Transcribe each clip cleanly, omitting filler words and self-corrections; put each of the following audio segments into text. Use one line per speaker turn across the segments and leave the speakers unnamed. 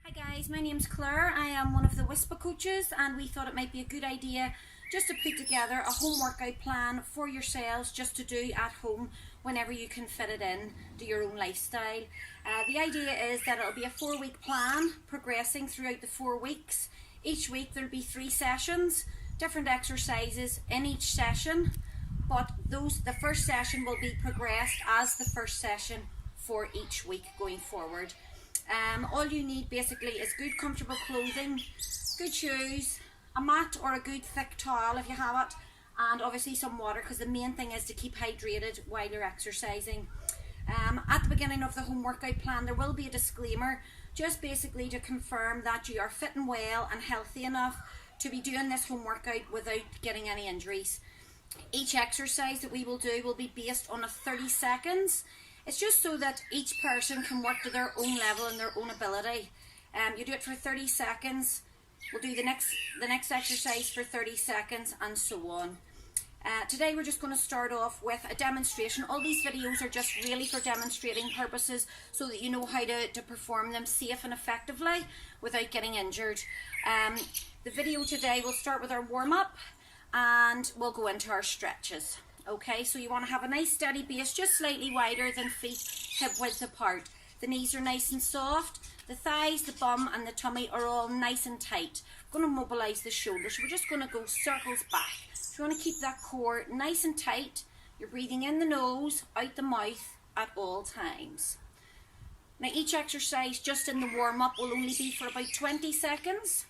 Hi guys, my name's Claire. I am one of the Whisper coaches and we thought it might be a good idea just to put together a home workout plan for yourselves just to do at home whenever you can fit it in to your own lifestyle. The idea is that it'll be a 4-week plan progressing throughout the 4 weeks. Each week there'll be 3 sessions, different exercises in each session, but the first session will be progressed as the first session for each week going forward. All you need basically is good comfortable clothing, good shoes, a mat or a good thick towel if you have it, and obviously some water, because the main thing is to keep hydrated while you're exercising. At the beginning of the home workout plan there will be a disclaimer, just basically to confirm that you are fit and well and healthy enough to be doing this home workout without getting any injuries. Each exercise that we will do will be based on a 30 seconds. It's just so that each person can work to their own level and their own ability. You do it for 30 seconds, we'll do the next exercise for 30 seconds and so on. Today we're just going to start off with a demonstration. All these videos are just really for demonstrating purposes so that you know how to perform them safe and effectively without getting injured. The video today will start with our warm-up and we'll go into our stretches. Okay, so you want to have a nice steady base, just slightly wider than feet hip width apart. The knees are nice and soft, the thighs, the bum and the tummy are all nice and tight. We're going to mobilise the shoulders, so we're just going to go circles back. So you want to keep that core nice and tight. You're breathing in the nose, out the mouth at all times. Now each exercise just in the warm-up will only be for about 20 seconds.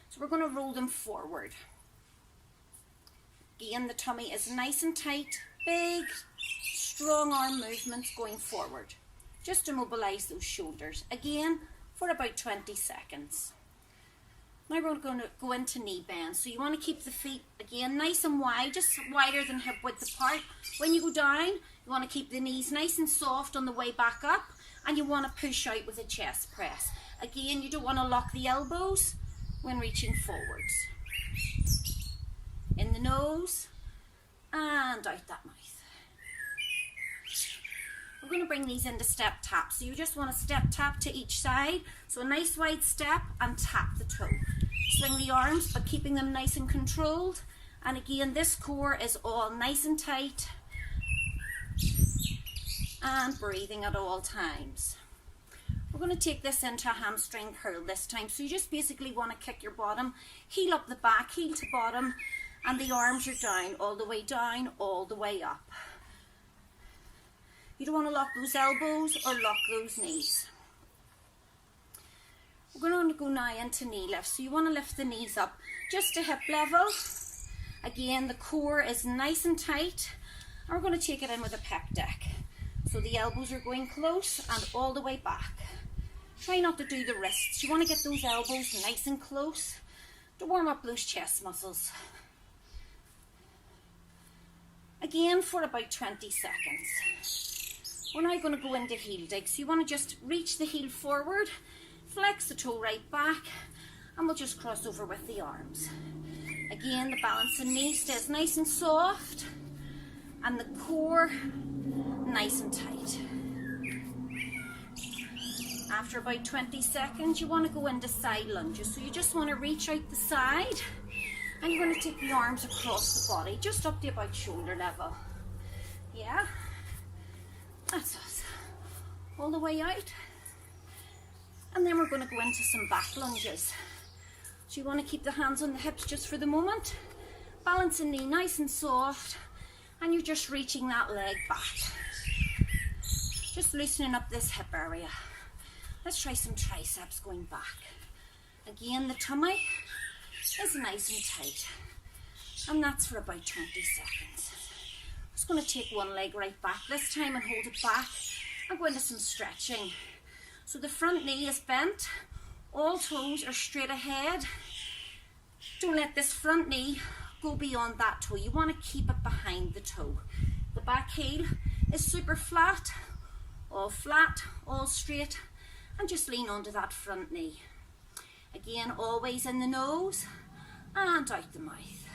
So we're going to roll them forward. Again, the tummy is nice and tight, big, strong arm movements going forward, just to mobilise those shoulders. Again, for about 20 seconds. Now we're going to go into knee bends. So you want to keep the feet, again, nice and wide, just wider than hip width apart. When you go down, you want to keep the knees nice and soft on the way back up, and you want to push out with a chest press. Again, you don't want to lock the elbows when reaching forwards. In the nose and out that mouth. We're going to bring these into step tap. So you just want to step tap to each side. So a nice wide step and tap the toe. Swing the arms but keeping them nice and controlled. And again, this core is all nice and tight and breathing at all times. We're going to take this into a hamstring curl this time. So you just basically want to kick your bottom, heel up the back, heel to bottom, and the arms are down, all the way up. You don't want to lock those elbows or lock those knees. We're going to go now into knee lifts. So you want to lift the knees up just to hip level. Again, the core is nice and tight. And we're going to take it in with a pec deck. So the elbows are going close and all the way back. Try not to do the wrists. You want to get those elbows nice and close to warm up those chest muscles. Again, for about 20 seconds. We're now going to go into heel digs. So you want to just reach the heel forward, flex the toe right back, and we'll just cross over with the arms. Again, the balancing knee stays nice and soft, and the core nice and tight. After about 20 seconds, you want to go into side lunges. So you just want to reach out the side, and you're going to take the arms across the body, just up to about shoulder level. Yeah, that's us. All the way out. And then we're going to go into some back lunges. So you want to keep the hands on the hips just for the moment. Balancing knee nice and soft. And you're just reaching that leg back. Just loosening up this hip area. Let's try some triceps going back. Again, the tummy is nice and tight, and that's for about 20 seconds. I'm just going to take one leg right back this time and hold it back and go into some stretching. So the front knee is bent, all toes are straight ahead. Don't let this front knee go beyond that toe. You want to keep it behind the toe. The back heel is super flat, all straight, and just lean onto that front knee. Again, always in the nose and out the mouth.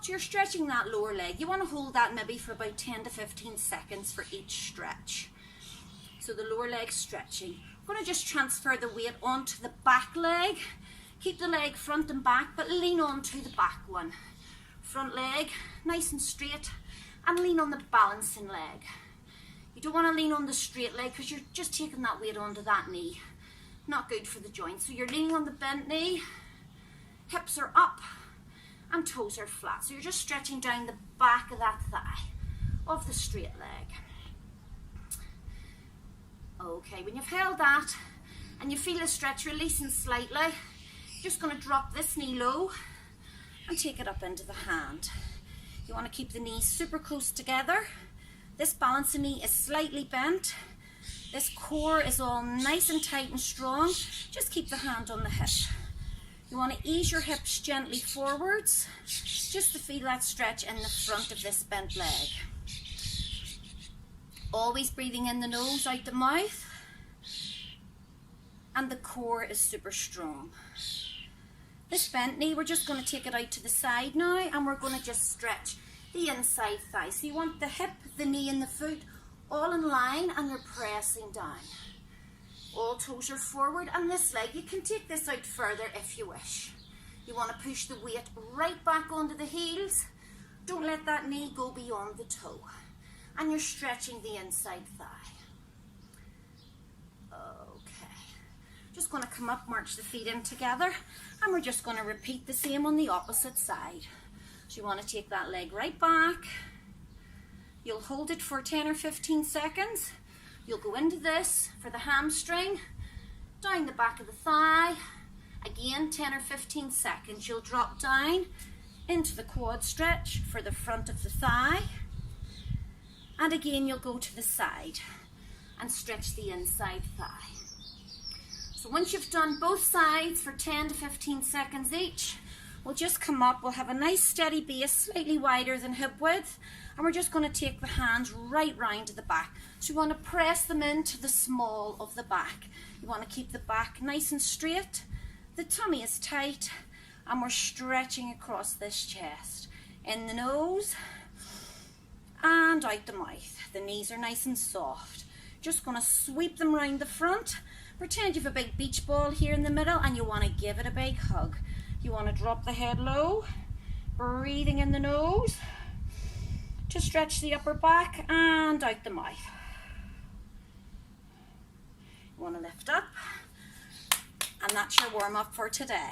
So you're stretching that lower leg. You want to hold that maybe for about 10 to 15 seconds for each stretch. So the lower leg stretching. I'm going to just transfer the weight onto the back leg. Keep the leg front and back, but lean onto the back one. Front leg, nice and straight, and lean on the balancing leg. You don't want to lean on the straight leg because you're just taking that weight onto that knee. Not good for the joint. So you're leaning on the bent knee, hips are up, and toes are flat. So you're just stretching down the back of that thigh of the straight leg. Okay, when you've held that and you feel a stretch releasing slightly, just going to drop this knee low and take it up into the hand. You want to keep the knees super close together. This balancing knee is slightly bent. This core is all nice and tight and strong. Just keep the hand on the hip. You want to ease your hips gently forwards, just to feel that stretch in the front of this bent leg. Always breathing in the nose, out the mouth. And the core is super strong. This bent knee, we're just going to take it out to the side now, and we're going to just stretch the inside thigh. So you want the hip, the knee and the foot all in line, and you're pressing down. All toes are forward, and this leg, you can take this out further if you wish. You want to push the weight right back onto the heels. Don't let that knee go beyond the toe. And you're stretching the inside thigh. Okay. Just going to come up, march the feet in together, and we're just going to repeat the same on the opposite side. So you want to take that leg right back. You'll hold it for 10 or 15 seconds. You'll go into this for the hamstring, down the back of the thigh. Again, 10 or 15 seconds. You'll drop down into the quad stretch for the front of the thigh. And again, you'll go to the side and stretch the inside thigh. So once you've done both sides for 10 to 15 seconds each, we'll just come up. We'll have a nice steady base, slightly wider than hip width. And we're just going to take the hands right round to the back. So you want to press them into the small of the back. You want to keep the back nice and straight. The tummy is tight. And we're stretching across this chest. In the nose and out the mouth. The knees are nice and soft. Just going to sweep them round the front. Pretend you have a big beach ball here in the middle, and you want to give it a big hug. You want to drop the head low, breathing in the nose to stretch the upper back and out the mouth. You want to lift up, and that's your warm up for today.